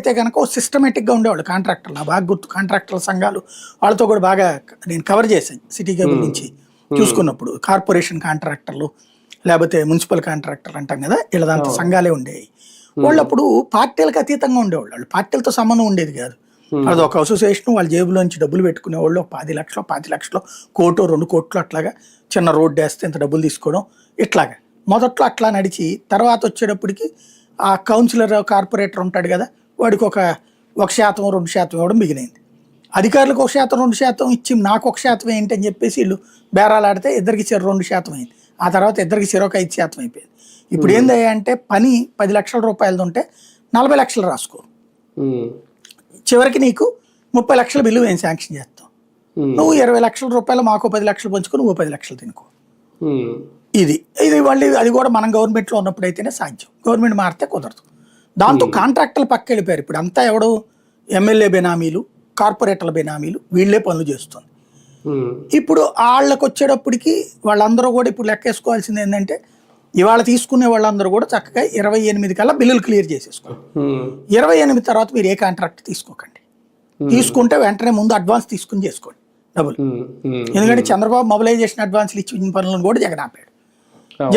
అయితే కనుక ఓ సిస్టమేటిక్గా ఉండేవాళ్ళు కాంట్రాక్టర్లు. నా బాగా గుర్తు కాంట్రాక్టర్ల సంఘాలు వాళ్ళతో కూడా బాగా నేను కవర్ చేశాను సిటీ కేబుల్ నుంచి చూసుకున్నప్పుడు. కార్పొరేషన్ కాంట్రాక్టర్లు లేకపోతే మున్సిపల్ కాంట్రాక్టర్లు అంటాం కదా, వీళ్ళదంతా సంఘాలే ఉండేవి. వాళ్ళు అప్పుడు పార్టీలకు అతీతంగా ఉండేవాళ్ళు, వాళ్ళు పార్టీలతో సంబంధం ఉండేది కాదు. అది ఒక అసోసియేషన్, వాళ్ళ జేబులోంచి డబ్బులు పెట్టుకునేవాళ్ళు. 10 లక్షలు 5 లక్షలు కోటో 2 కోట్లు అట్లాగా చిన్న రోడ్డు వేస్తే ఇంత డబ్బులు తీసుకోవడం ఇట్లాగా. మొదట్లో అట్లా నడిచి తర్వాత వచ్చేటప్పటికి ఆ కౌన్సిలర్ కార్పొరేటర్ ఉంటాడు కదా, వాడికి ఒక 1% 2% ఇవ్వడం మిగిలింది. అధికారులకు 1% 2% ఇచ్చి నాకు 1% ఏంటి అని చెప్పేసి వీళ్ళు బేరాలు ఆడితే ఇద్దరికి 2% అయింది. ఆ తర్వాత ఇద్దరికి 5% అయిపోయింది. ఇప్పుడు ఏందయ్యా అంటే పని 10 లక్షల రూపాయలది ఉంటే 40 లక్షలు రాసుకో, చివరికి నీకు 30 లక్షల బిల్లు మేము శాంక్షన్ చేస్తాం, నువ్వు 20 లక్షల రూపాయలు మాకు 10 లక్షలు పంచుకొని నువ్వు 10 లక్షలు తినుకో. ఇది మళ్ళీ అది కూడా మనం గవర్నమెంట్లో ఉన్నప్పుడు అయితేనే సాధ్యం, గవర్నమెంట్ మారితే కుదరదు. దాంతో కాంట్రాక్టర్లు పక్క వెళ్ళిపోయారు. ఇప్పుడు అంతా ఎవడు ఎమ్మెల్యే బెనామీలు, కార్పొరేటర్ల బెనామీలు, వీళ్ళే పనులు చేస్తుంది. ఇప్పుడు వాళ్ళకి వచ్చేటప్పటికి వాళ్ళందరూ కూడా ఇప్పుడు లెక్కేసుకోవాల్సింది ఏంటంటే ఇవాళ తీసుకునే వాళ్ళందరూ కూడా చక్కగా 28 కల్లా బిల్లులు క్లియర్ చేసేసుకోవాలి. 28 తర్వాత మీరు ఏ కాంట్రాక్ట్ తీసుకోకండి, తీసుకుంటే వెంటనే ముందు అడ్వాన్స్ తీసుకుని చేసుకోండి డబ్బులు. ఎందుకంటే చంద్రబాబు మొబిలైజేషన్ అడ్వాన్స్లు ఇచ్చిన పనులను కూడా జగన్ ఆపాడు,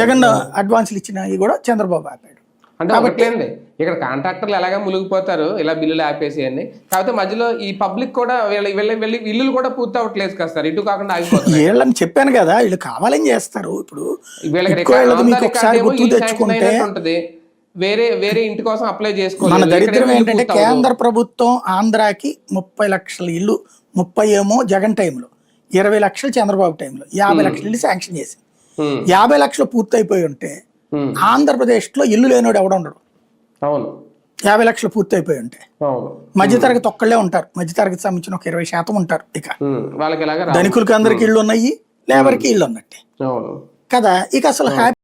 జగన్ అడ్వాన్స్లు ఇచ్చినవి కూడా చంద్రబాబు ఆపాడు. అంటే ఇక్కడ కాంట్రాక్టర్లు ఎలాగా మునిగిపోతారు ఇలా బిల్లులు ఆపేసి అని. కాకపోతే మధ్యలో ఈ పబ్లిక్ కూడా వెళ్ళి ఇల్లులు కూడా పూర్తి అవ్వట్లేదు కదా సార్, ఇటు కాకుండా ఆగిపోతారు. వీళ్ళని చెప్పాను కదా, వీళ్ళు కావాలని చేస్తారు. ఇప్పుడు ఉంటది, వేరే ఇంటి కోసం అప్లై చేసుకోవాలి. మన దరిద్రం ఏంటంటే కేంద్ర ప్రభుత్వం ఆంధ్రాకి 30 లక్షల ఇల్లు, 30 ఏమో జగన్ టైంలో, 20 లక్షలు చంద్రబాబు టైంలో 50 లక్షల ఇల్లు శాంక్షన్ చేసింది. 50 లక్షలు పూర్తయిపోయి ఉంటే ఆంధ్రప్రదేశ్లో ఇల్లు లేనోడు ఎవడ ఉండడు. అవును, 50 లక్షలు పూర్తయిపోయి ఉంటే మధ్యతరగతి ఒక్కళ్ళే ఉంటారు, మధ్యతరగతి సంబంధించిన ఒక 20% ఉంటారు. ఇక ధనికులకి అందరికి ఇళ్ళు ఉన్నాయి, లేబర్కి ఇళ్ళు ఉన్నట్టే కదా. ఇక అసలు హ్యాపీ